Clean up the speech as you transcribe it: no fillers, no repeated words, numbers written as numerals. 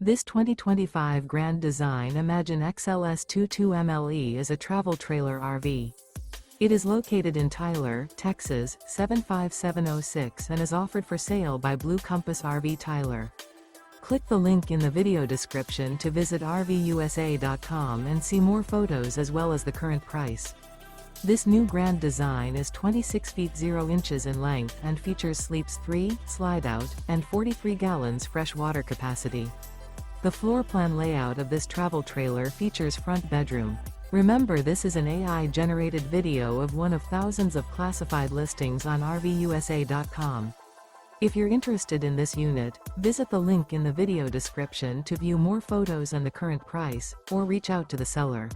This 2025 Grand Design Imagine XLS 22MLE is a travel trailer RV. It is located in Tyler, Texas, 75706 and is offered for sale by Blue Compass RV Tyler. Click the link in the video description to visit RVUSA.com and see more photos as well as the current price. This new Grand Design is 26 feet 0 inches in length and features sleeps 3, Slideout, and 43 gallons fresh water capacity. The floor plan layout of this travel trailer features front bedroom. Remember, this is an AI-generated video of one of thousands of classified listings on RVUSA.com. If you're interested in this unit, visit the link in the video description to view more photos and the current price, or reach out to the seller.